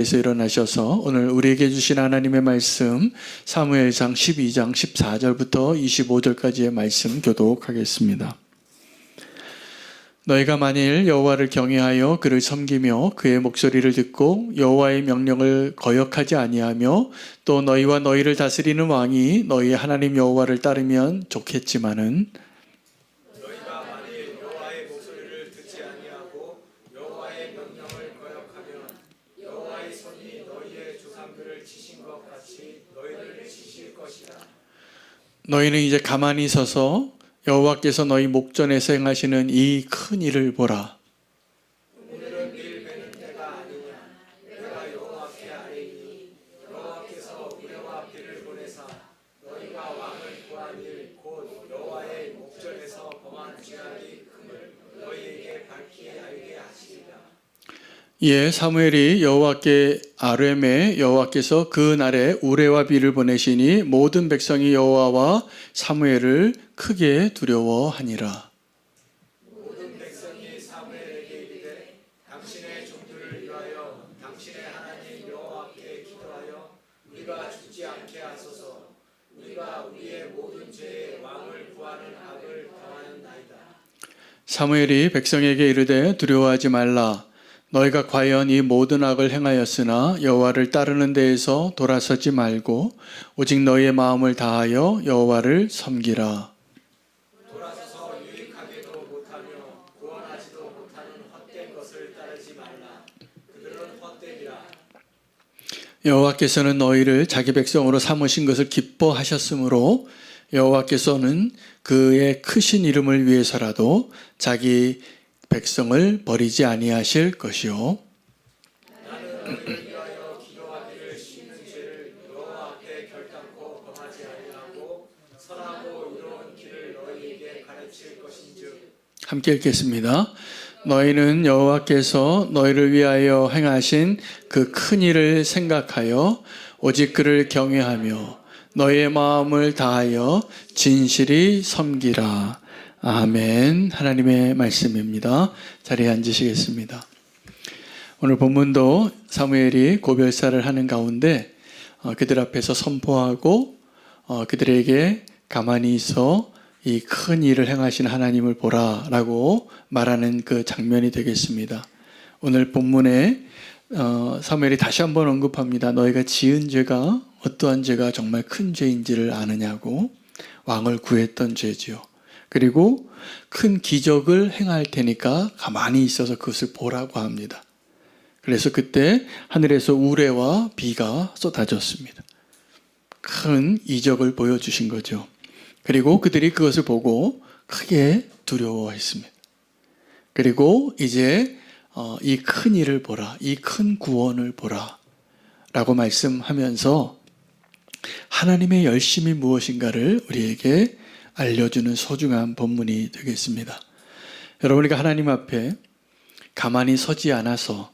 에서 일어나셔서 오늘 우리에게 주신 하나님의 말씀 사무엘상 12장 14절부터 25절까지의 말씀 교독하겠습니다. 너희가 만일 여호와를 경외하여 그를 섬기며 그의 목소리를 듣고 여호와의 명령을 거역하지 아니하며 또 너희와 너희를 다스리는 왕이 너희 하나님 여호와를 따르면 좋겠지만은 너희가 만일 여호와의 목소리를 듣지 아니하고 여호와의 명령을 거역하면 여호와의 손이 너희의 조상들을 치신 것 같이 너희를 치실 것이다. 너희는 이제 가만히 서서 여호와께서 너희 목전에서 행하시는 이 큰 일을 보라. 오늘은 밀 베는 때가 아니냐. 내가 여호와께 아뢰니 여호와께서 우레와 비를 보내사 너희가 왕을 구한 일 곧 여호와의 목전에서 범한 죄악이 큼을 너희에게 밝히 알게 하시리라. 예, 사무엘이 여호와께 아뢰매 여호와께서 그 날에 우레와 비를 보내시니 모든 백성이 여호와와 사무엘을 크게 두려워하니라. 모든 백성이 사무엘에게 이르되 당신의 종들을 위하여 당신의 하나님 여호와께 기도하여 우리가 죽지 않게 하소서. 우리가 우리의 모든 죄에 왕을 구하는 악을 당하였나이다. 사무엘이 백성에게 이르되 두려워하지 말라. 너희가 과연 이 모든 악을 행하였으나 여호와를 따르는 데에서 돌아서지 말고 오직 너희의 마음을 다하여 여호와를 섬기라. 돌아서서 유익하게도 못하며 구원하지도 못하는 헛된 것을 따르지 말라. 그들은 헛되리라. 여호와께서는 너희를 자기 백성으로 삼으신 것을 기뻐하셨으므로 여호와께서는 그의 크신 이름을 위해서라도 자기 백성을 버리지 아니하실 것이요. 나는 너희를 위하여 기도하기를 쉬는 죄를 여호와 앞에 결단코 범하지 아니하고 선하고 의로운 길을 너희에게 가르칠 것인즉. 함께 읽겠습니다. 너희는 여호와께서 너희를 위하여 행하신 그 큰 일을 생각하여 오직 그를 경외하며 너희의 마음을 다하여 진실이 섬기라. 아멘. 하나님의 말씀입니다. 자리에 앉으시겠습니다. 오늘 본문도 사무엘이 고별사를 하는 가운데 그들 앞에서 선포하고 그들에게 가만히 있어 이 큰 일을 행하신 하나님을 보라라고 말하는 그 장면이 되겠습니다. 오늘 본문에 사무엘이 다시 한번 언급합니다. 너희가 지은 죄가 어떠한 죄가 정말 큰 죄인지를 아느냐고. 왕을 구했던 죄지요. 그리고 큰 기적을 행할 테니까 가만히 있어서 그것을 보라고 합니다. 그래서 그때 하늘에서 우레와 비가 쏟아졌습니다. 큰 이적을 보여주신 거죠. 그리고 그들이 그것을 보고 크게 두려워했습니다. 그리고 이제 이 큰 일을 보라, 이 큰 구원을 보라 라고 말씀하면서 하나님의 열심이 무엇인가를 우리에게 알려주는 소중한 본문이 되겠습니다. 여러분, 우리가 하나님 앞에 가만히 서지 않아서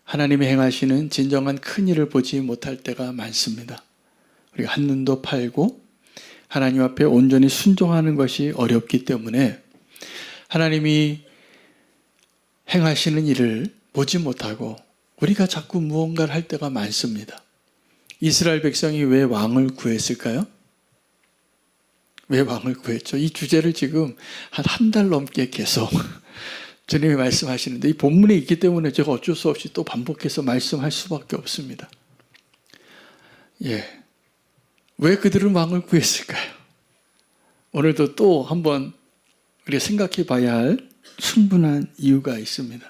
하나님이 행하시는 진정한 큰 일을 보지 못할 때가 많습니다. 우리가 한눈도 팔고 하나님 앞에 온전히 순종하는 것이 어렵기 때문에 하나님이 행하시는 일을 보지 못하고 우리가 자꾸 무언가를 할 때가 많습니다. 이스라엘 백성이 왜 왕을 구했을까요? 왜 왕을 구했죠? 이 주제를 지금 한 달 넘게 계속 주님이 말씀하시는데 이 본문에 있기 때문에 제가 어쩔 수 없이 또 반복해서 말씀할 수밖에 없습니다. 예. 왜 그들은 왕을 구했을까요? 오늘도 또 한번 우리가 생각해 봐야 할 충분한 이유가 있습니다.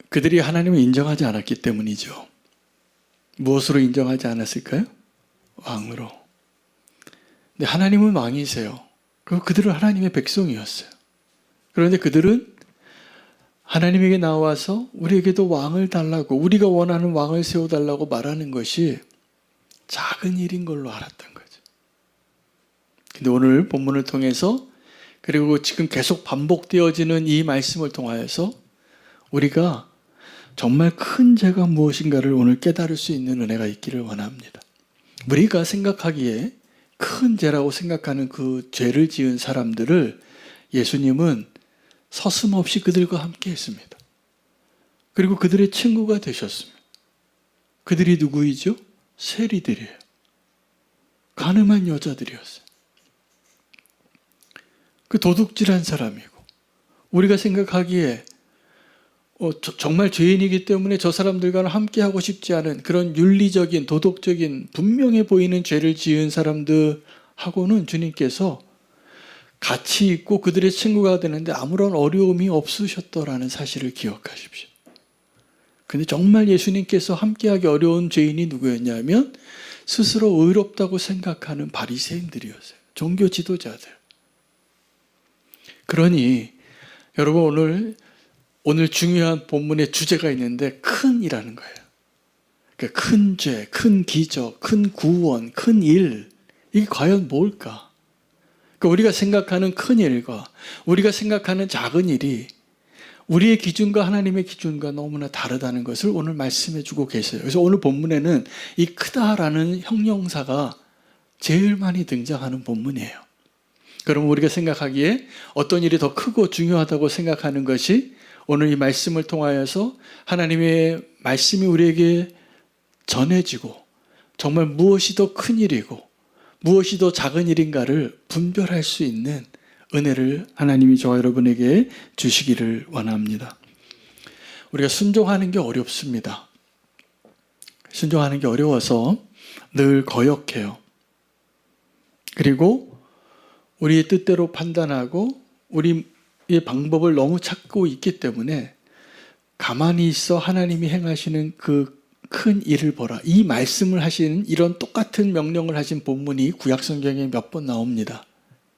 그들이 하나님을 인정하지 않았기 때문이죠. 무엇으로 인정하지 않았을까요? 왕으로. 근데 하나님은 왕이세요. 그리고 그들은 하나님의 백성이었어요. 그런데 그들은 하나님에게 나와서 우리에게도 왕을 달라고, 우리가 원하는 왕을 세워달라고 말하는 것이 작은 일인 걸로 알았던 거죠. 근데 오늘 본문을 통해서 그리고 지금 계속 반복되어지는 이 말씀을 통하여서 우리가 정말 큰 죄가 무엇인가를 오늘 깨달을 수 있는 은혜가 있기를 원합니다. 우리가 생각하기에 큰 죄라고 생각하는 그 죄를 지은 사람들을 예수님은 서슴없이 그들과 함께 했습니다. 그리고 그들의 친구가 되셨습니다. 그들이 누구이죠? 세리들이에요. 가늠한 여자들이었어요. 그 도둑질한 사람이고, 우리가 생각하기에 정말 죄인이기 때문에 저 사람들과는 함께하고 싶지 않은 그런 윤리적인, 도덕적인, 분명해 보이는 죄를 지은 사람들하고는 주님께서 같이 있고 그들의 친구가 되는데 아무런 어려움이 없으셨더라는 사실을 기억하십시오. 근데 정말 예수님께서 함께하기 어려운 죄인이 누구였냐면 스스로 의롭다고 생각하는 바리새인들이었어요. 종교 지도자들. 그러니 여러분 오늘 중요한 본문의 주제가 있는데 큰이라는 거예요. 그러니까 큰 죄, 큰 기적, 큰 구원, 큰 일, 이게 과연 뭘까? 그러니까 우리가 생각하는 큰 일과 우리가 생각하는 작은 일이 우리의 기준과 하나님의 기준과 너무나 다르다는 것을 오늘 말씀해 주고 계세요. 그래서 오늘 본문에는 이 크다라는 형용사가 제일 많이 등장하는 본문이에요. 그럼 우리가 생각하기에 어떤 일이 더 크고 중요하다고 생각하는 것이 오늘 이 말씀을 통하여서 하나님의 말씀이 우리에게 전해지고 정말 무엇이 더 큰 일이고 무엇이 더 작은 일인가를 분별할 수 있는 은혜를 하나님이 저와 여러분에게 주시기를 원합니다. 우리가 순종하는 게 어렵습니다. 순종하는 게 어려워서 늘 거역해요. 그리고 우리의 뜻대로 판단하고 우리의 방법을 너무 찾고 있기 때문에 가만히 있어 하나님이 행하시는 그 큰 일을 보라. 이 말씀을 하신 이런 똑같은 명령을 하신 본문이 구약성경에 몇 번 나옵니다.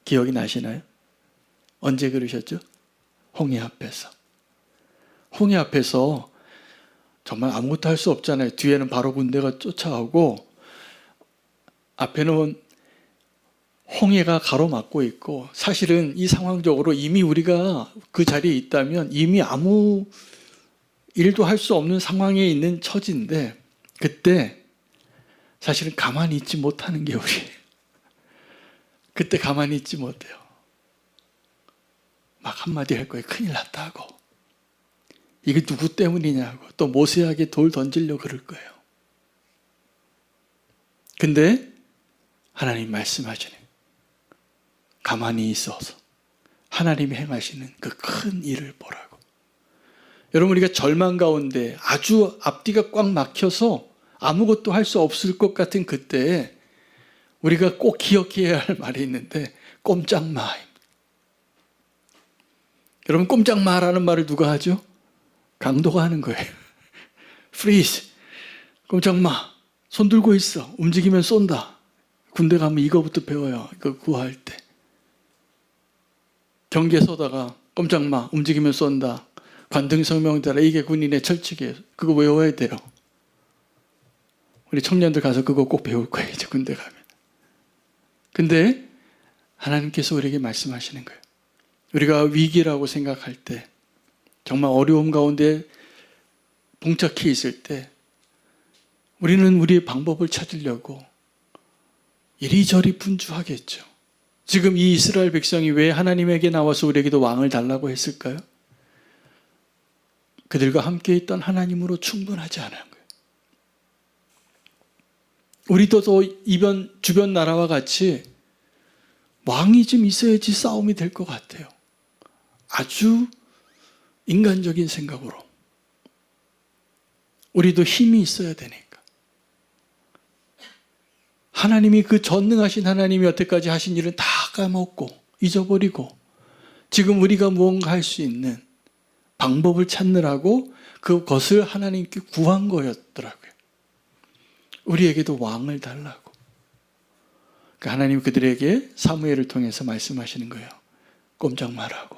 기억이 나시나요? 언제 그러셨죠? 홍해 앞에서. 홍해 앞에서 정말 아무것도 할 수 없잖아요. 뒤에는 바로 군대가 쫓아오고 앞에는 홍해가 가로막고 있고 사실은 이 상황적으로 이미 우리가 그 자리에 있다면 이미 아무 일도 할 수 없는 상황에 있는 처지인데 그때 사실은 가만히 있지 못하는 게 우리예요. 그때 가만히 있지 못해요. 막 한마디 할 거예요. 큰일 났다고. 이게 누구 때문이냐고. 또 모세에게 돌 던지려고 그럴 거예요. 근데 하나님 말씀하시네. 가만히 있어서 하나님이 행하시는 그 큰 일을 보라고. 여러분 우리가 절망 가운데 아주 앞뒤가 꽉 막혀서 아무것도 할 수 없을 것 같은 그때에 우리가 꼭 기억해야 할 말이 있는데 꼼짝 마. 여러분 꼼짝 마라는 말을 누가 하죠? 강도가 하는 거예요. freeze. 꼼짝 마. 손 들고 있어. 움직이면 쏜다. 군대 가면 이거부터 배워요. 이거 구할 때. 경계에 서다가 꼼짝 마. 움직이면 쏜다. 관등성명 따라 이게 군인의 철칙이에요. 그거 외워야 돼요. 우리 청년들 가서 그거 꼭 배울 거예요. 이제 군대 가면. 근데 하나님께서 우리에게 말씀하시는 거예요. 우리가 위기라고 생각할 때 정말 어려움 가운데 봉착해 있을 때 우리는 우리의 방법을 찾으려고 이리저리 분주하겠죠. 지금 이 이스라엘 백성이 왜 하나님에게 나와서 우리에게도 왕을 달라고 했을까요? 그들과 함께 있던 하나님으로 충분하지 않은 거예요. 우리도 또 주변 나라와 같이 왕이 좀 있어야지 싸움이 될 것 같아요. 아주 인간적인 생각으로. 우리도 힘이 있어야 되니까. 하나님이 그 전능하신 하나님이 여태까지 하신 일은 다 까먹고 잊어버리고 지금 우리가 무언가 할 수 있는 방법을 찾느라고 그것을 하나님께 구한 거였더라고요. 우리에게도 왕을 달라고. 그러니까 하나님 그들에게 사무엘을 통해서 말씀하시는 거예요. 꼼짝 말라고.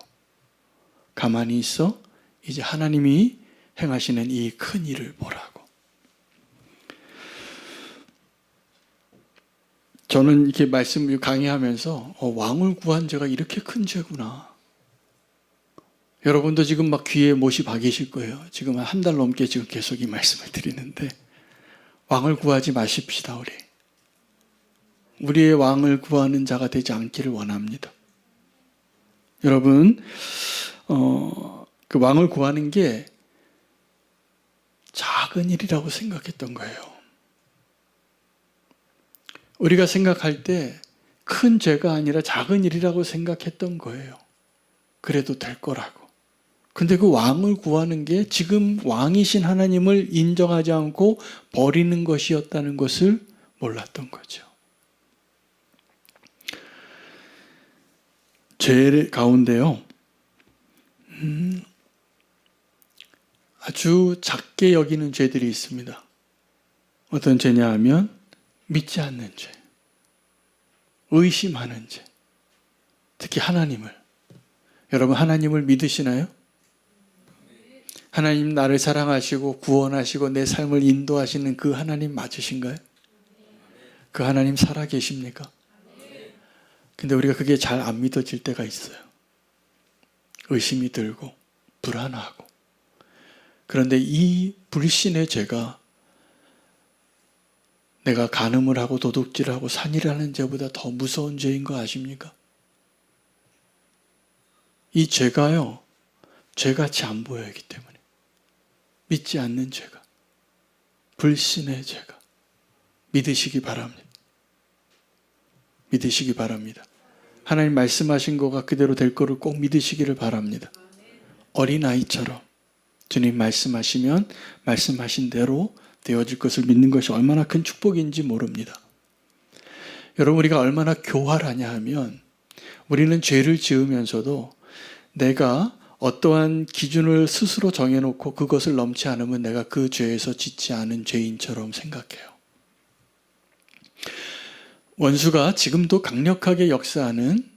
가만히 있어. 이제 하나님이 행하시는 이 큰 일을 보라고. 저는 이렇게 말씀을 강의하면서 왕을 구한 죄가 이렇게 큰 죄구나. 여러분도 지금 막 귀에 못이 박이실 거예요. 지금 한 달 넘게 지금 계속 이 말씀을 드리는데 왕을 구하지 마십시다. 우리의 왕을 구하는 자가 되지 않기를 원합니다. 여러분 그 왕을 구하는 게 작은 일이라고 생각했던 거예요. 우리가 생각할 때 큰 죄가 아니라 작은 일이라고 생각했던 거예요. 그래도 될 거라고. 근데 그 왕을 구하는 게 지금 왕이신 하나님을 인정하지 않고 버리는 것이었다는 것을 몰랐던 거죠. 죄 가운데요, 아주 작게 여기는 죄들이 있습니다. 어떤 죄냐 하면 믿지 않는 죄, 의심하는 죄, 특히 하나님을. 여러분 하나님을 믿으시나요? 하나님 나를 사랑하시고 구원하시고 내 삶을 인도하시는 그 하나님 맞으신가요? 그 하나님 살아 계십니까? 근데 우리가 그게 잘 안 믿어질 때가 있어요. 의심이 들고 불안하고. 그런데 이 불신의 죄가 내가 간음을 하고 도둑질하고 산일하는 죄보다 더 무서운 죄인 거 아십니까? 이 죄가요, 죄같이 안 보이기 때문에. 믿지 않는 죄가, 불신의 죄가. 믿으시기 바랍니다. 믿으시기 바랍니다. 하나님 말씀하신 거가 그대로 될 거를 꼭 믿으시기를 바랍니다. 어린아이처럼 주님 말씀하시면 말씀하신 대로 되어질 것을 믿는 것이 얼마나 큰 축복인지 모릅니다. 여러분, 우리가 얼마나 교활하냐 하면 우리는 죄를 지으면서도 내가 어떠한 기준을 스스로 정해놓고 그것을 넘지 않으면 내가 그 죄에서 짓지 않은 죄인처럼 생각해요. 원수가 지금도 강력하게 역사하는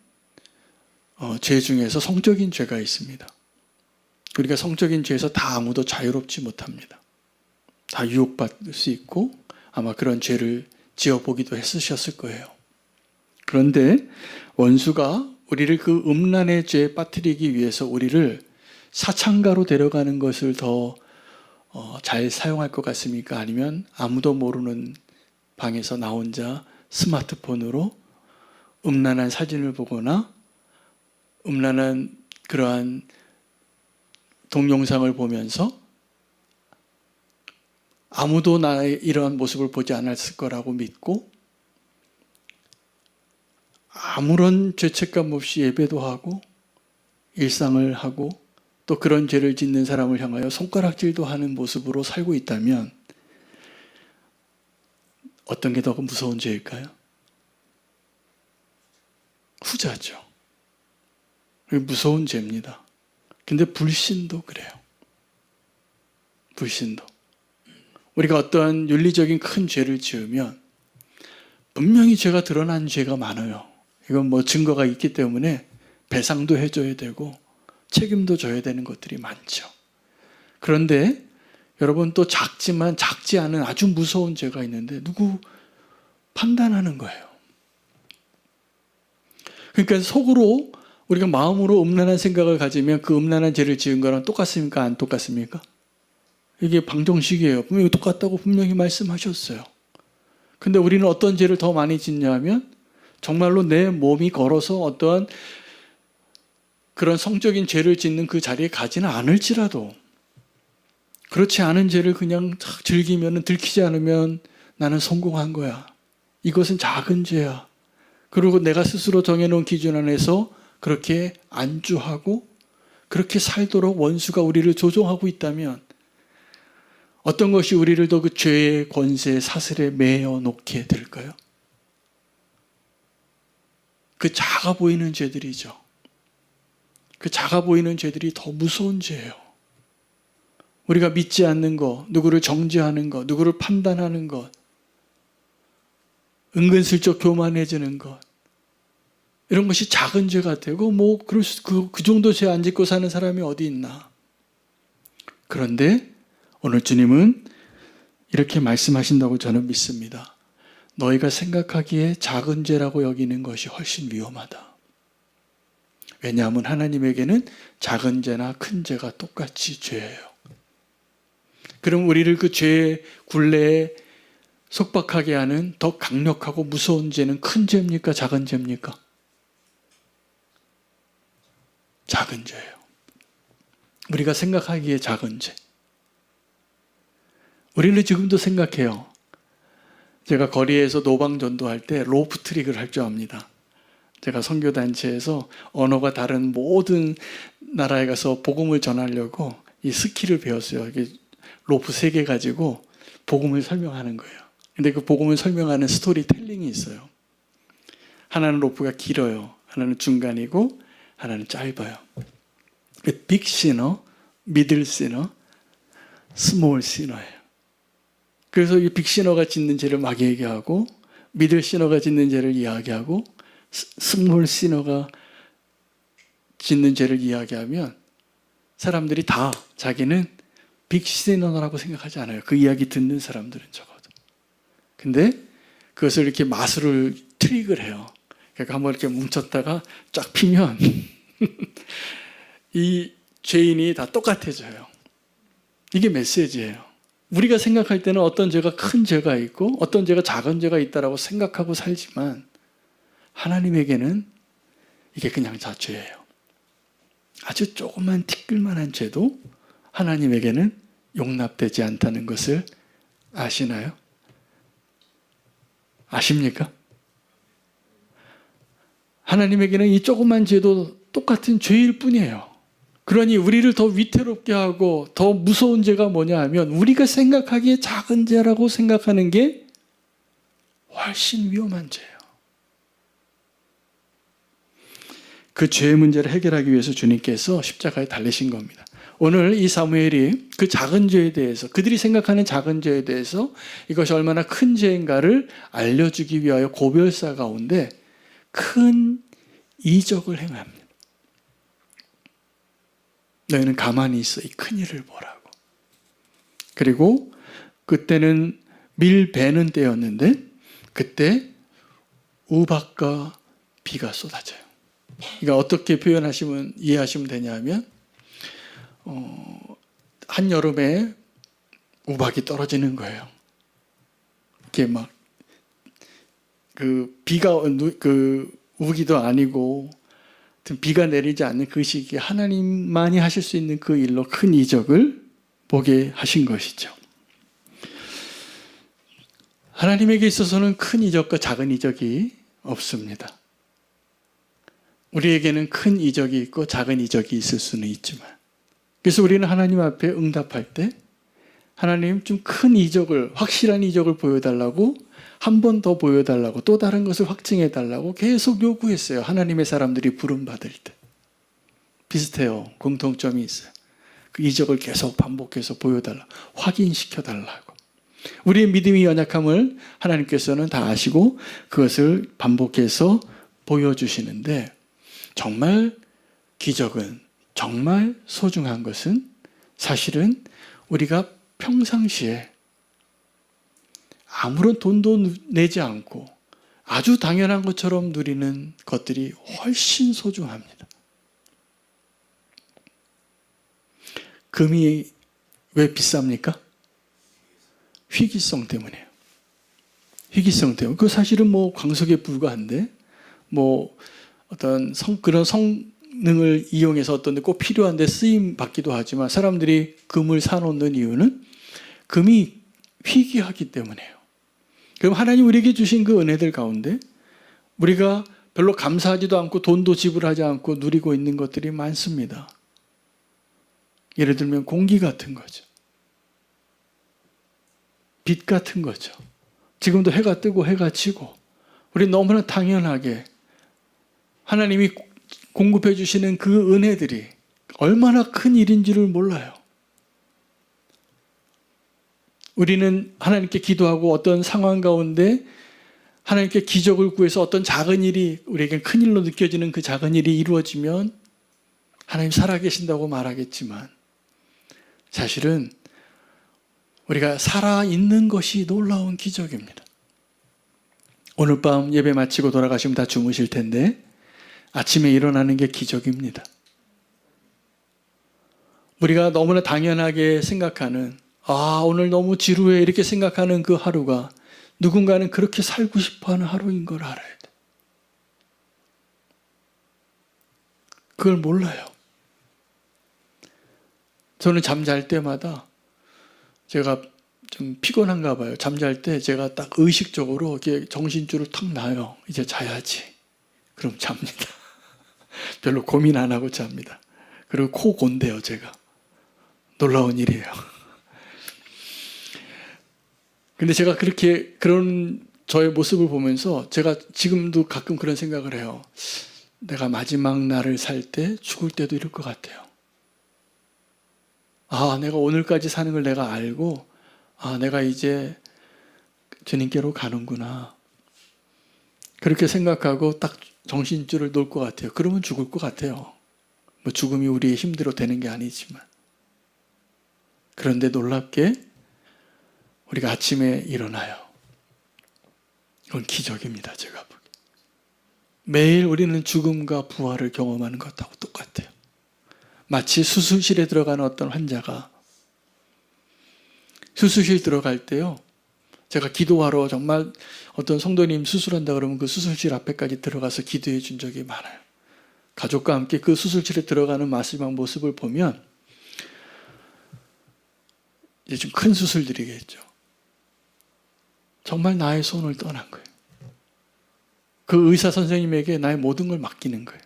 죄 중에서 성적인 죄가 있습니다. 우리가 성적인 죄에서 다 아무도 자유롭지 못합니다. 다 유혹받을 수 있고 아마 그런 죄를 지어보기도 했으셨을 거예요. 그런데 원수가 우리를 그 음란의 죄에 빠뜨리기 위해서 우리를 사창가로 데려가는 것을 더 잘 사용할 것 같습니까? 아니면 아무도 모르는 방에서 나 혼자 스마트폰으로 음란한 사진을 보거나 음란한 그러한 동영상을 보면서 아무도 나의 이러한 모습을 보지 않았을 거라고 믿고 아무런 죄책감 없이 예배도 하고 일상을 하고 또 그런 죄를 짓는 사람을 향하여 손가락질도 하는 모습으로 살고 있다면 어떤 게 더 무서운 죄일까요? 후자죠. 무서운 죄입니다. 근데 불신도 그래요. 불신도. 우리가 어떠한 윤리적인 큰 죄를 지으면 분명히 죄가 드러난 죄가 많아요. 이건 뭐 증거가 있기 때문에 배상도 해줘야 되고 책임도 져야 되는 것들이 많죠. 그런데 여러분 또 작지만 작지 않은 아주 무서운 죄가 있는데 누구 판단하는 거예요. 그러니까 속으로 우리가 마음으로 음란한 생각을 가지면 그 음란한 죄를 지은 거랑 똑같습니까? 안 똑같습니까? 이게 방정식이에요. 분명히 똑같다고 분명히 말씀하셨어요. 근데 우리는 어떤 죄를 더 많이 짓냐 하면 정말로 내 몸이 걸어서 어떠한 그런 성적인 죄를 짓는 그 자리에 가지는 않을지라도 그렇지 않은 죄를 그냥 즐기면 들키지 않으면 나는 성공한 거야. 이것은 작은 죄야. 그리고 내가 스스로 정해놓은 기준 안에서 그렇게 안주하고 그렇게 살도록 원수가 우리를 조종하고 있다면 어떤 것이 우리를 더 그 죄의 권세, 사슬에 매여 놓게 될까요? 그 작아 보이는 죄들이죠. 그 작아 보이는 죄들이 더 무서운 죄예요. 우리가 믿지 않는 것, 누구를 정죄하는 것, 누구를 판단하는 것, 은근슬쩍 교만해지는 것, 이런 것이 작은 죄 같아요. 그 정도 죄 안 짓고 사는 사람이 어디 있나. 그런데 오늘 주님은 이렇게 말씀하신다고 저는 믿습니다. 너희가 생각하기에 작은 죄라고 여기는 것이 훨씬 위험하다. 왜냐하면 하나님에게는 작은 죄나 큰 죄가 똑같이 죄예요. 그럼 우리를 그 죄의 굴레에 속박하게 하는 더 강력하고 무서운 죄는 큰 죄입니까? 작은 죄입니까? 작은 죄예요. 우리가 생각하기에 작은 죄. 우리는 지금도 생각해요. 제가 거리에서 노방전도할 때 로프 트릭을 할 줄 압니다. 제가 선교단체에서 언어가 다른 모든 나라에 가서 복음을 전하려고 이 스킬을 배웠어요. 이게 로프 3개 가지고 복음을 설명하는 거예요. 근데 그 복음을 설명하는 스토리텔링이 있어요. 하나는 로프가 길어요. 하나는 중간이고 하나는 짧아요. 빅 시너, 미들 시너, 스몰 시너예요. 그래서 이 빅 시너가 짓는 죄를 막 얘기하고 미들 시너가 짓는 죄를 이야기하고 스몰 시너가 짓는 죄를 이야기하면 사람들이 다 자기는 빅 시너라고 생각하지 않아요. 그 이야기 듣는 사람들은 적어도. 근데 그것을 이렇게 마술을 트릭을 해요. 그러니까 한번 이렇게 뭉쳤다가 쫙 피면 이 죄인이 다 똑같아져요. 이게 메시지예요. 우리가 생각할 때는 어떤 죄가 큰 죄가 있고 어떤 죄가 작은 죄가 있다라고 생각하고 살지만 하나님에게는 이게 그냥 다 죄예요. 아주 조그만 티끌만한 죄도 하나님에게는 용납되지 않다는 것을 아시나요? 아십니까? 하나님에게는 이 조그만 죄도 똑같은 죄일 뿐이에요. 그러니 우리를 더 위태롭게 하고 더 무서운 죄가 뭐냐 하면 우리가 생각하기에 작은 죄라고 생각하는 게 훨씬 위험한 죄예요. 그 죄의 문제를 해결하기 위해서 주님께서 십자가에 달리신 겁니다. 오늘 이 사무엘이 그 작은 죄에 대해서 그들이 생각하는 작은 죄에 대해서 이것이 얼마나 큰 죄인가를 알려주기 위하여 고별사 가운데 큰 이적을 행합니다. 너희는 가만히 있어 이 큰일을 보라고. 그리고 그때는 밀 베는 때였는데 그때 우박과 비가 쏟아져요. 그러니까 어떻게 표현하시면 이해하시면 되냐면 한여름에 우박이 떨어지는 거예요. 이렇게 막 그 비가 그 우기도 아니고 비가 내리지 않는 그 시기에 하나님만이 하실 수 있는 그 일로 큰 이적을 보게 하신 것이죠. 하나님에게 있어서는 큰 이적과 작은 이적이 없습니다. 우리에게는 큰 이적이 있고 작은 이적이 있을 수는 있지만 그래서 우리는 하나님 앞에 응답할 때 하나님 좀 큰 이적을 확실한 이적을 보여달라고 한 번 더 보여달라고 또 다른 것을 확증해달라고 계속 요구했어요. 하나님의 사람들이 부름받을 때. 비슷해요. 공통점이 있어요. 그 이적을 계속 반복해서 보여달라 확인시켜달라고. 우리의 믿음이 연약함을 하나님께서는 다 아시고 그것을 반복해서 보여주시는데 정말 기적은 정말 소중한 것은 사실은 우리가 평상시에 아무런 돈도 내지 않고 아주 당연한 것처럼 누리는 것들이 훨씬 소중합니다. 금이 왜 비쌉니까? 희귀성 때문이에요. 희귀성 때문에. 그 사실은 뭐 광석에 불과한데 뭐 어떤 그런 성능을 이용해서 어떤 데 꼭 필요한데 쓰임 받기도 하지만 사람들이 금을 사놓는 이유는 금이 희귀하기 때문이에요. 그럼 하나님 우리에게 주신 그 은혜들 가운데 우리가 별로 감사하지도 않고 돈도 지불하지 않고 누리고 있는 것들이 많습니다. 예를 들면 공기 같은 거죠. 빛 같은 거죠. 지금도 해가 뜨고 해가 지고 우리 너무나 당연하게 하나님이 공급해 주시는 그 은혜들이 얼마나 큰 일인지를 몰라요. 우리는 하나님께 기도하고 어떤 상황 가운데 하나님께 기적을 구해서 어떤 작은 일이 우리에게 큰 일로 느껴지는 그 작은 일이 이루어지면 하나님 살아계신다고 말하겠지만 사실은 우리가 살아있는 것이 놀라운 기적입니다. 오늘 밤 예배 마치고 돌아가시면 다 주무실 텐데 아침에 일어나는 게 기적입니다. 우리가 너무나 당연하게 생각하는 오늘 너무 지루해 이렇게 생각하는 그 하루가 누군가는 그렇게 살고 싶어하는 하루인 걸 알아야 돼. 그걸 몰라요. 저는 잠잘 때마다 제가 좀 피곤한가 봐요. 잠잘 때 제가 딱 의식적으로 이렇게 정신줄을 탁 놔요. 이제 자야지. 그럼 잡니다. 별로 고민 안 하고 잡니다. 그리고 코 곤대요, 제가. 놀라운 일이에요. 근데 제가 그런 저의 모습을 보면서 제가 지금도 가끔 그런 생각을 해요. 내가 마지막 날을 살 때 죽을 때도 이럴 것 같아요. 아, 내가 오늘까지 사는 걸 내가 알고, 아, 내가 이제 주님께로 가는구나. 그렇게 생각하고 딱 정신줄을 놓을 것 같아요. 그러면 죽을 것 같아요. 뭐 죽음이 우리의 힘대로 되는 게 아니지만. 그런데 놀랍게 우리가 아침에 일어나요. 이건 기적입니다, 제가 보기. 매일 우리는 죽음과 부활을 경험하는 것하고 똑같아요. 마치 수술실에 들어가는 어떤 환자가 수술실 들어갈 때요, 제가 기도하러 정말 어떤 성도님 수술한다 그러면 그 수술실 앞에까지 들어가서 기도해 준 적이 많아요. 가족과 함께 그 수술실에 들어가는 마지막 모습을 보면 이제 좀 큰 수술들이겠죠. 정말 나의 손을 떠난 거예요. 그 의사 선생님에게 나의 모든 걸 맡기는 거예요.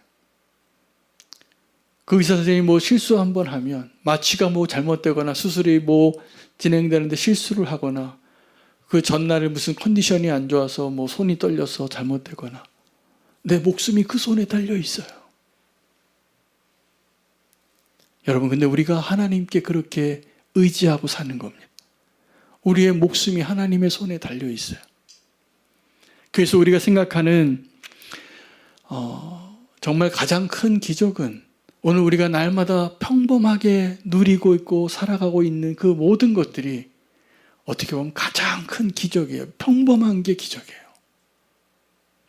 그 의사 선생님이 뭐 실수 한번 하면, 마취가 뭐 잘못되거나 수술이 뭐 진행되는데 실수를 하거나, 그 전날에 무슨 컨디션이 안 좋아서 뭐 손이 떨려서 잘못되거나, 내 목숨이 그 손에 달려 있어요. 여러분, 근데 우리가 하나님께 그렇게 의지하고 사는 겁니다. 우리의 목숨이 하나님의 손에 달려 있어요. 그래서 우리가 생각하는 정말 가장 큰 기적은 오늘 우리가 날마다 평범하게 누리고 있고 살아가고 있는 그 모든 것들이 어떻게 보면 가장 큰 기적이에요. 평범한 게 기적이에요.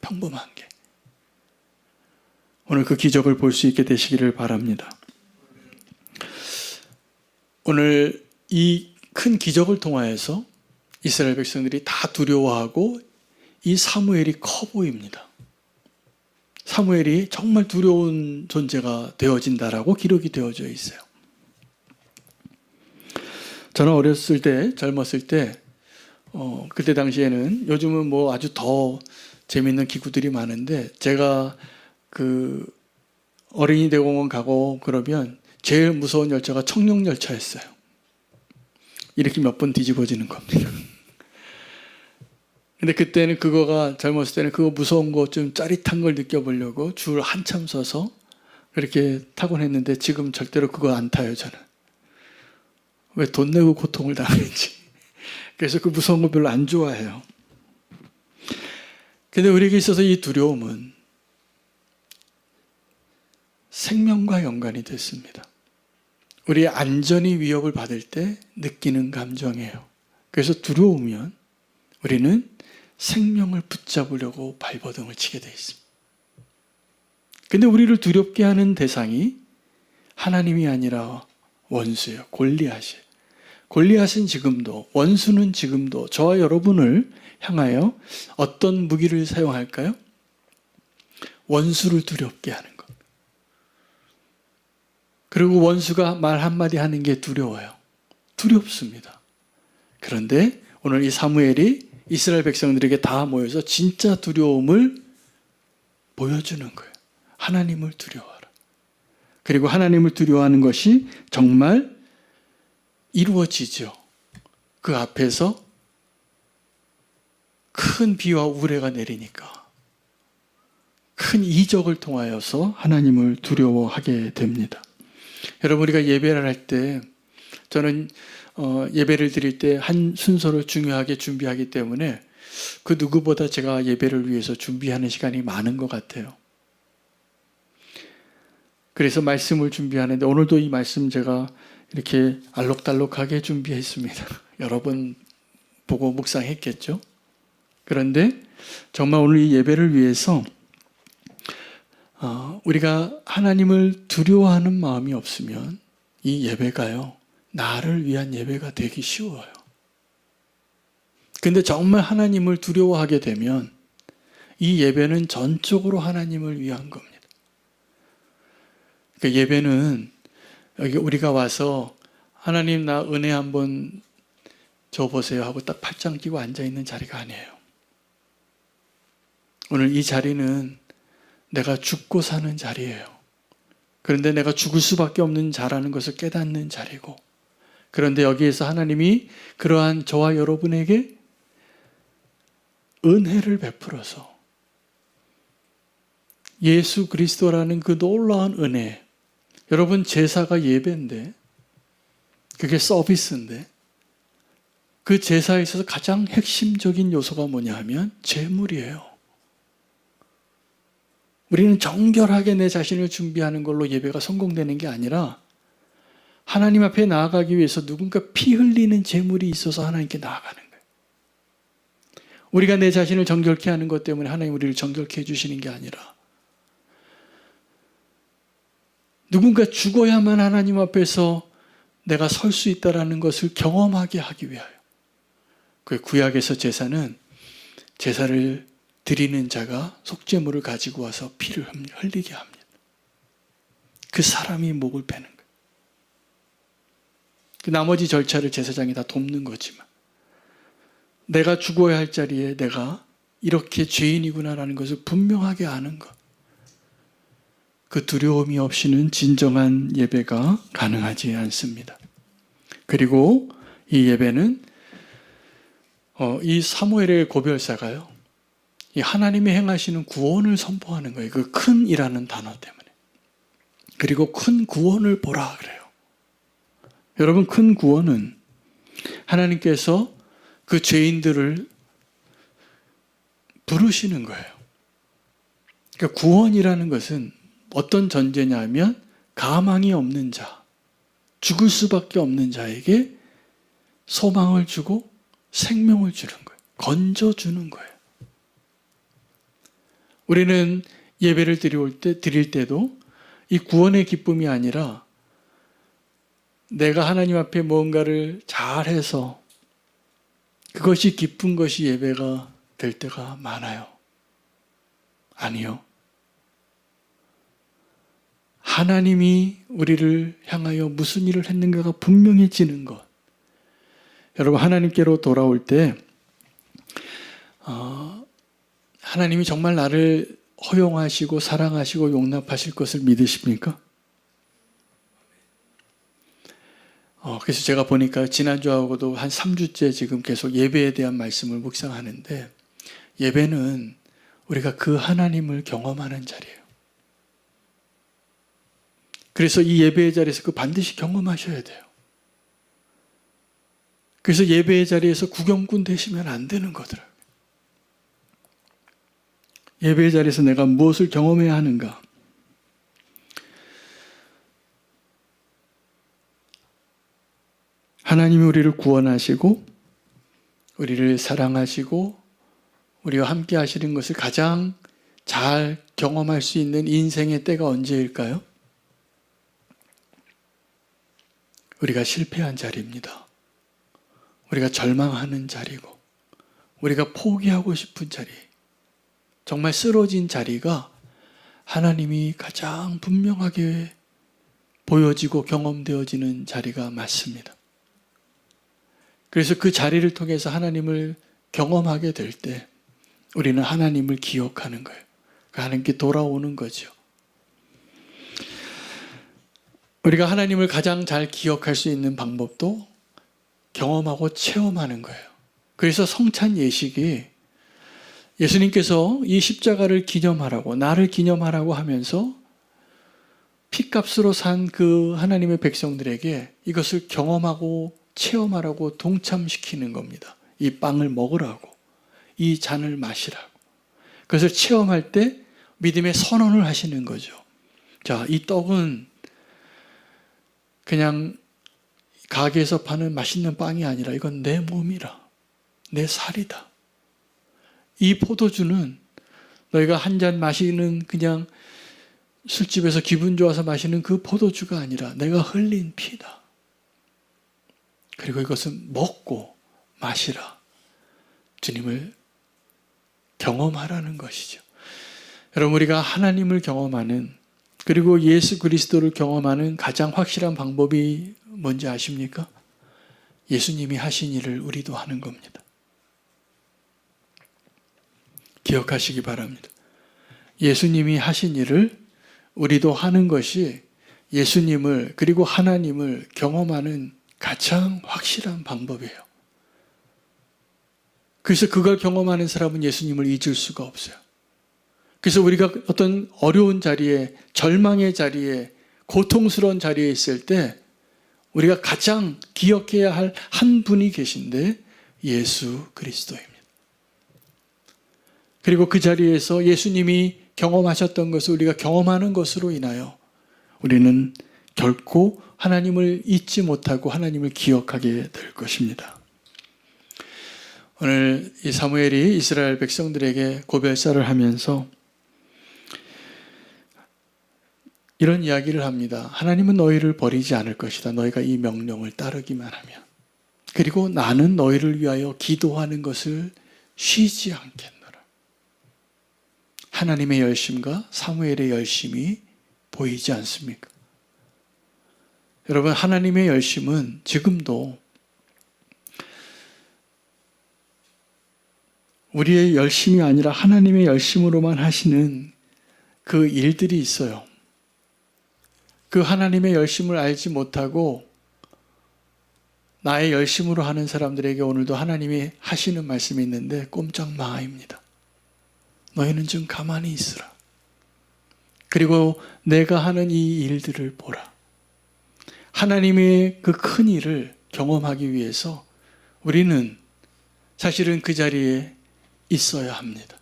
평범한 게. 오늘 그 기적을 볼 수 있게 되시기를 바랍니다. 오늘 이 큰 기적을 통하여서 이스라엘 백성들이 다 두려워하고 이 사무엘이 커 보입니다. 사무엘이 정말 두려운 존재가 되어진다라고 기록이 되어져 있어요. 저는 어렸을 때, 젊었을 때, 그때 당시에는 요즘은 뭐 아주 더 재밌는 기구들이 많은데, 제가 그 어린이 대공원 가고 그러면 제일 무서운 열차가 청룡열차였어요. 이렇게 몇 번 뒤집어지는 겁니다. 근데 그때는 그거가, 젊었을 때는 그거 무서운 거 좀 짜릿한 걸 느껴보려고 줄 한참 서서 그렇게 타곤 했는데 지금 절대로 그거 안 타요, 저는. 왜 돈 내고 고통을 당하는지. 그래서 그 무서운 거 별로 안 좋아해요. 근데 우리에게 있어서 이 두려움은 생명과 연관이 됐습니다. 우리의 안전이 위협을 받을 때 느끼는 감정이에요. 그래서 두려우면 우리는 생명을 붙잡으려고 발버둥을 치게 돼 있습니다. 근데 우리를 두렵게 하는 대상이 하나님이 아니라 원수예요. 골리앗이에요. 골리앗은 지금도, 원수는 지금도 저와 여러분을 향하여 어떤 무기를 사용할까요? 원수를 두렵게 하는 것. 그리고 원수가 말 한마디 하는 게 두려워요. 두렵습니다. 그런데 오늘 이 사무엘이 이스라엘 백성들에게 다 모여서 진짜 두려움을 보여주는 거예요. 하나님을 두려워하라. 그리고 하나님을 두려워하는 것이 정말 이루어지죠. 그 앞에서 큰 비와 우레가 내리니까 큰 이적을 통하여서 하나님을 두려워하게 됩니다. 여러분, 우리가 예배를 할 때, 저는 예배를 드릴 때 한 순서를 중요하게 준비하기 때문에 그 누구보다 제가 예배를 위해서 준비하는 시간이 많은 것 같아요. 그래서 말씀을 준비하는데 오늘도 이 말씀 제가 이렇게 알록달록하게 준비했습니다. 여러 번 보고 묵상했겠죠? 그런데 정말 오늘 이 예배를 위해서 우리가 하나님을 두려워하는 마음이 없으면 이 예배가요, 나를 위한 예배가 되기 쉬워요. 근데 정말 하나님을 두려워하게 되면 이 예배는 전적으로 하나님을 위한 겁니다. 그러니까 예배는 여기 우리가 와서 하나님 나 은혜 한번 줘보세요 하고 딱 팔짱 끼고 앉아있는 자리가 아니에요. 오늘 이 자리는 내가 죽고 사는 자리예요. 그런데 내가 죽을 수밖에 없는 자라는 것을 깨닫는 자리고, 그런데 여기에서 하나님이 그러한 저와 여러분에게 은혜를 베풀어서 예수 그리스도라는 그 놀라운 은혜, 여러분 제사가 예배인데, 그게 서비스인데, 그 제사에 있어서 가장 핵심적인 요소가 뭐냐 하면 제물이에요. 우리는 정결하게 내 자신을 준비하는 걸로 예배가 성공되는 게 아니라 하나님 앞에 나아가기 위해서 누군가 피 흘리는 제물이 있어서 하나님께 나아가는 거예요. 우리가 내 자신을 정결케 하는 것 때문에 하나님 우리를 정결케 해주시는 게 아니라 누군가 죽어야만 하나님 앞에서 내가 설 수 있다는 것을 경험하게 하기 위하여. 그 구약에서 제사는 제사를 드리는 자가 속죄물을 가지고 와서 피를 흘리게 합니다. 그 사람이 목을 베는 거예요. 그 나머지 절차를 제사장이 다 돕는 거지만 내가 죽어야 할 자리에 내가 이렇게 죄인이구나라는 것을 분명하게 아는 것. 그 두려움이 없이는 진정한 예배가 가능하지 않습니다. 그리고 이 예배는 이 사무엘의 고별사가요, 이 하나님이 행하시는 구원을 선포하는 거예요. 그 큰이라는 단어 때문에. 그리고 큰 구원을 보라 그래요. 여러분, 큰 구원은 하나님께서 그 죄인들을 부르시는 거예요. 그러니까 구원이라는 것은 어떤 전제냐 하면 가망이 없는 자, 죽을 수밖에 없는 자에게 소망을 주고 생명을 주는 거예요. 건져주는 거예요. 우리는 예배를 드릴 때도 이 구원의 기쁨이 아니라 내가 하나님 앞에 뭔가를 잘해서 그것이 기쁜 것이 예배가 될 때가 많아요. 아니요. 하나님이 우리를 향하여 무슨 일을 했는가가 분명해지는 것. 여러분, 하나님께로 돌아올 때 하나님이 정말 나를 허용하시고 사랑하시고 용납하실 것을 믿으십니까? 그래서 제가 보니까 지난주하고도 한 3주째 지금 계속 예배에 대한 말씀을 묵상하는데, 예배는 우리가 그 하나님을 경험하는 자리예요. 그래서 이 예배의 자리에서 그 반드시 경험하셔야 돼요. 그래서 예배의 자리에서 구경꾼 되시면 안 되는 거더라고요. 예배의 자리에서 내가 무엇을 경험해야 하는가? 하나님이 우리를 구원하시고 우리를 사랑하시고 우리와 함께 하시는 것을 가장 잘 경험할 수 있는 인생의 때가 언제일까요? 우리가 실패한 자리입니다. 우리가 절망하는 자리고 우리가 포기하고 싶은 자리, 정말 쓰러진 자리가 하나님이 가장 분명하게 보여지고 경험되어지는 자리가 맞습니다. 그래서 그 자리를 통해서 하나님을 경험하게 될 때 우리는 하나님을 기억하는 거예요. 하나님께 돌아오는 거죠. 우리가 하나님을 가장 잘 기억할 수 있는 방법도 경험하고 체험하는 거예요. 그래서 성찬 예식이 예수님께서 이 십자가를 기념하라고, 나를 기념하라고 하면서 피값으로 산 그 하나님의 백성들에게 이것을 경험하고 체험하라고 동참시키는 겁니다. 이 빵을 먹으라고, 이 잔을 마시라고. 그것을 체험할 때 믿음의 선언을 하시는 거죠. 자, 이 떡은 그냥 가게에서 파는 맛있는 빵이 아니라 이건 내 몸이라, 내 살이다. 이 포도주는 너희가 한 잔 마시는 그냥 술집에서 기분 좋아서 마시는 그 포도주가 아니라 내가 흘린 피다. 그리고 이것은 먹고 마시라. 주님을 경험하라는 것이죠. 여러분, 우리가 하나님을 경험하는 그리고 예수 그리스도를 경험하는 가장 확실한 방법이 뭔지 아십니까? 예수님이 하신 일을 우리도 하는 겁니다. 기억하시기 바랍니다. 예수님이 하신 일을 우리도 하는 것이 예수님을 그리고 하나님을 경험하는 가장 확실한 방법이에요. 그래서 그걸 경험하는 사람은 예수님을 잊을 수가 없어요. 그래서 우리가 어떤 어려운 자리에, 절망의 자리에, 고통스러운 자리에 있을 때 우리가 가장 기억해야 할 한 분이 계신데 예수 그리스도입니다. 그리고 그 자리에서 예수님이 경험하셨던 것을 우리가 경험하는 것으로 인하여 우리는 결코 하나님을 잊지 못하고 하나님을 기억하게 될 것입니다. 오늘 이 사무엘이 이스라엘 백성들에게 고별사를 하면서 이런 이야기를 합니다. 하나님은 너희를 버리지 않을 것이다. 너희가 이 명령을 따르기만 하면. 그리고 나는 너희를 위하여 기도하는 것을 쉬지 않겠노라. 하나님의 열심과 사무엘의 열심이 보이지 않습니까? 여러분, 하나님의 열심은 지금도 우리의 열심이 아니라 하나님의 열심으로만 하시는 그 일들이 있어요. 그 하나님의 열심을 알지 못하고 나의 열심으로 하는 사람들에게 오늘도 하나님이 하시는 말씀이 있는데 꼼짝마입니다. 너희는 좀 가만히 있으라. 그리고 내가 하는 이 일들을 보라. 하나님의 그 큰 일을 경험하기 위해서 우리는 사실은 그 자리에 있어야 합니다.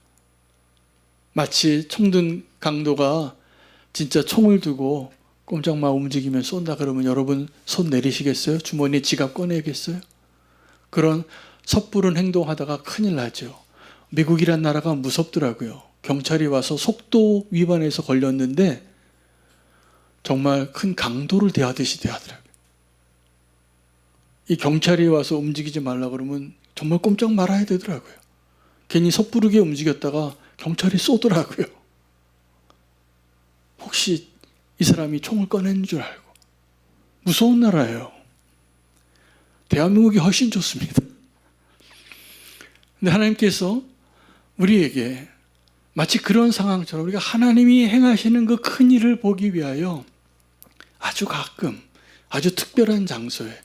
마치 총든 강도가 진짜 총을 두고 꼼짝마 움직이면 쏜다 그러면 여러분 손 내리시겠어요? 주머니에 지갑 꺼내겠어요? 그런 섣부른 행동하다가 큰일 나죠. 미국이란 나라가 무섭더라고요. 경찰이 와서 속도 위반해서 걸렸는데 정말 큰 강도를 대하듯이 대하더라고요. 이 경찰이 와서 움직이지 말라 그러면 정말 꼼짝 말아야 되더라고요. 괜히 섣부르게 움직였다가 경찰이 쏘더라고요. 혹시 이 사람이 총을 꺼낸 줄 알고. 무서운 나라예요. 대한민국이 훨씬 좋습니다. 근데 하나님께서 우리에게 마치 그런 상황처럼 우리가 하나님이 행하시는 그 큰 일을 보기 위하여 아주 가끔 아주 특별한 장소에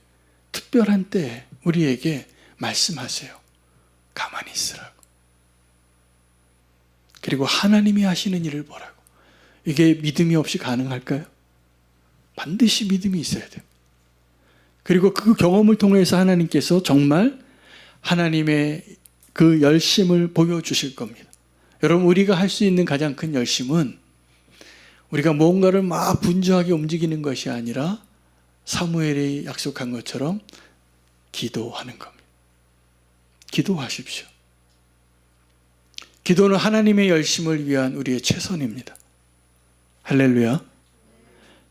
특별한 때에 우리에게 말씀하세요. 가만히 있으라고. 그리고 하나님이 하시는 일을 보라고. 이게 믿음이 없이 가능할까요? 반드시 믿음이 있어야 돼요. 그리고 그 경험을 통해서 하나님께서 정말 하나님의 그 열심을 보여주실 겁니다. 여러분, 우리가 할 수 있는 가장 큰 열심은 우리가 뭔가를 막 분주하게 움직이는 것이 아니라 사무엘이 약속한 것처럼 기도하는 겁니다. 기도하십시오. 기도는 하나님의 열심을 위한 우리의 최선입니다. 할렐루야.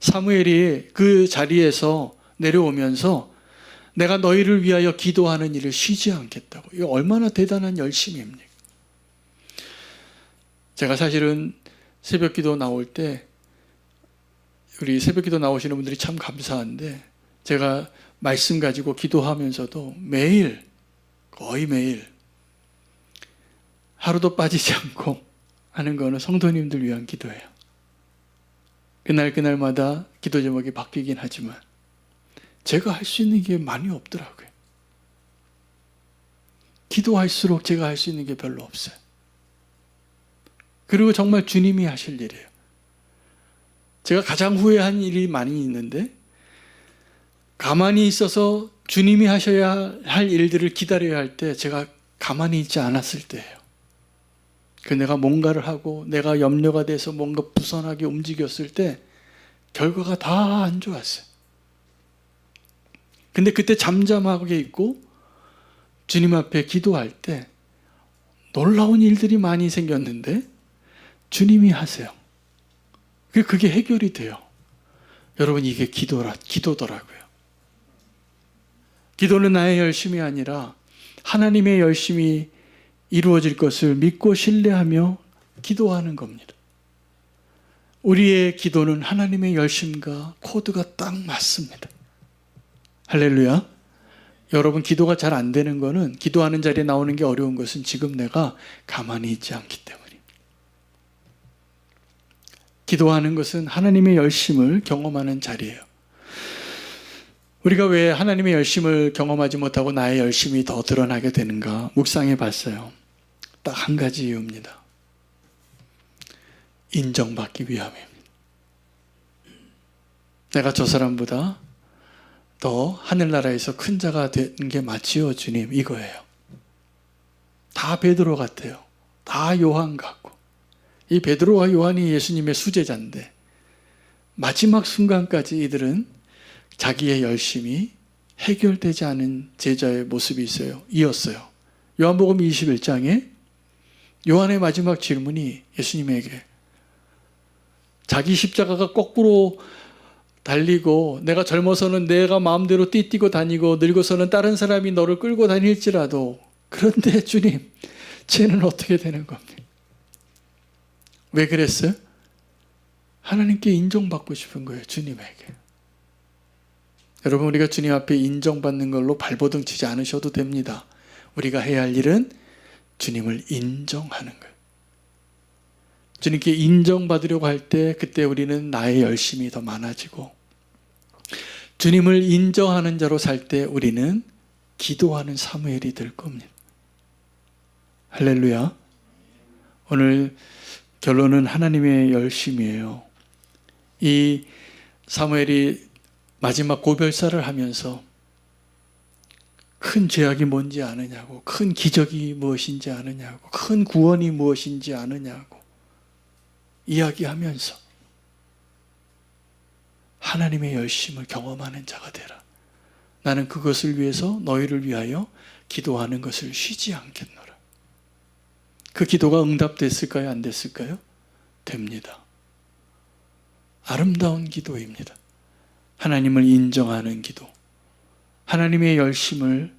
사무엘이 그 자리에서 내려오면서 내가 너희를 위하여 기도하는 일을 쉬지 않겠다고. 이거 얼마나 대단한 열심입니까? 제가 사실은 새벽기도 나올 때 우리 새벽기도 나오시는 분들이 참 감사한데 제가 말씀 가지고 기도하면서도 매일 거의 매일 하루도 빠지지 않고 하는 거는 성도님들 위한 기도예요. 그날마다 기도 제목이 바뀌긴 하지만 제가 할 수 있는 게 많이 없더라고요. 기도할수록 제가 할 수 있는 게 별로 없어요. 그리고 정말 주님이 하실 일이에요. 제가 가장 후회한 일이 많이 있는데 가만히 있어서 주님이 하셔야 할 일들을 기다려야 할 때 제가 가만히 있지 않았을 때예요. 내가 뭔가를 하고 내가 염려가 돼서 뭔가 부선하게 움직였을 때 결과가 다 안 좋았어요. 근데 그때 잠잠하게 있고 주님 앞에 기도할 때 놀라운 일들이 많이 생겼는데 주님이 하세요. 그게 해결이 돼요. 여러분, 이게 기도더라고요. 기도는 나의 열심이 아니라 하나님의 열심이 이루어질 것을 믿고 신뢰하며 기도하는 겁니다. 우리의 기도는 하나님의 열심과 코드가 딱 맞습니다. 할렐루야. 여러분, 기도가 잘 안 되는 거는, 기도하는 자리에 나오는 게 어려운 것은 지금 내가 가만히 있지 않기 때문입니다. 기도하는 것은 하나님의 열심을 경험하는 자리예요. 우리가 왜 하나님의 열심을 경험하지 못하고 나의 열심이 더 드러나게 되는가 묵상해 봤어요. 딱 한 가지 이유입니다. 인정받기 위함입니다. 내가 저 사람보다 더 하늘나라에서 큰 자가 되는 게 맞지요, 주님? 이거예요. 다 베드로 같아요. 다 요한 같고. 이 베드로와 요한이 예수님의 수제자인데 마지막 순간까지 이들은 자기의 열심이 해결되지 않은 제자의 모습이 이었어요. 요한복음 21장에 요한의 마지막 질문이 예수님에게, 자기 십자가가 거꾸로 달리고 내가 젊어서는 내가 마음대로 뛰고 다니고 늙어서는 다른 사람이 너를 끌고 다닐지라도, 그런데 주님, 쟤는 어떻게 되는 겁니까? 왜 그랬어요? 하나님께 인정받고 싶은 거예요, 주님에게. 여러분, 우리가 주님 앞에 인정받는 걸로 발버둥 치지 않으셔도 됩니다. 우리가 해야 할 일은 주님을 인정하는 거예요. 주님께 인정받으려고 할 때, 그때 우리는 나의 열심이 더 많아지고, 주님을 인정하는 자로 살 때 우리는 기도하는 사무엘이 될 겁니다. 할렐루야. 오늘 결론은 하나님의 열심이에요. 이 사무엘이 마지막 고별사를 하면서 큰 죄악이 뭔지 아느냐고, 큰 기적이 무엇인지 아느냐고, 큰 구원이 무엇인지 아느냐고 이야기하면서 하나님의 열심을 경험하는 자가 되라. 나는 그것을 위해서 너희를 위하여 기도하는 것을 쉬지 않겠노라. 그 기도가 응답됐을까요? 안 됐을까요? 됩니다. 아름다운 기도입니다. 하나님을 인정하는 기도, 하나님의 열심을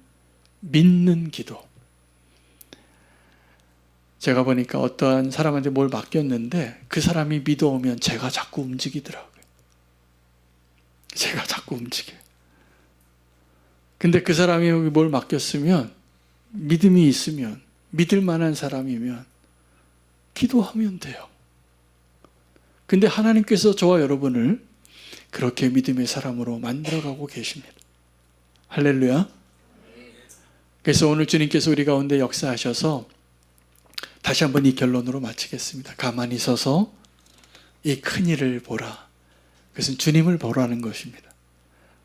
믿는 기도. 제가 보니까 어떠한 사람한테 뭘 맡겼는데 그 사람이 믿어오면 제가 자꾸 움직이더라고요. 제가 자꾸 움직여요. 근데 그 사람이 뭘 맡겼으면, 믿음이 있으면, 믿을 만한 사람이면 기도하면 돼요. 근데 하나님께서 저와 여러분을 그렇게 믿음의 사람으로 만들어가고 계십니다. 할렐루야. 그래서 오늘 주님께서 우리 가운데 역사하셔서 다시 한번 이 결론으로 마치겠습니다. 가만히 서서 이 큰 일을 보라. 그것은 주님을 보라는 것입니다.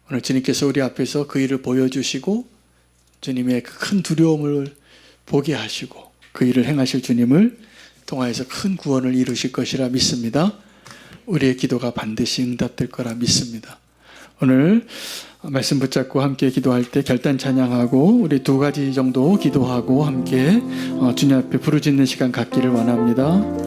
오늘 주님께서 우리 앞에서 그 일을 보여주시고 주님의 그 큰 두려움을 보게 하시고 그 일을 행하실 주님을 통하여서 큰 구원을 이루실 것이라 믿습니다. 우리의 기도가 반드시 응답될 거라 믿습니다. 오늘 말씀 붙잡고 함께 기도할 때 결단 찬양하고 우리 두 가지 정도 기도하고 함께 주님 앞에 부르짖는 시간 갖기를 원합니다.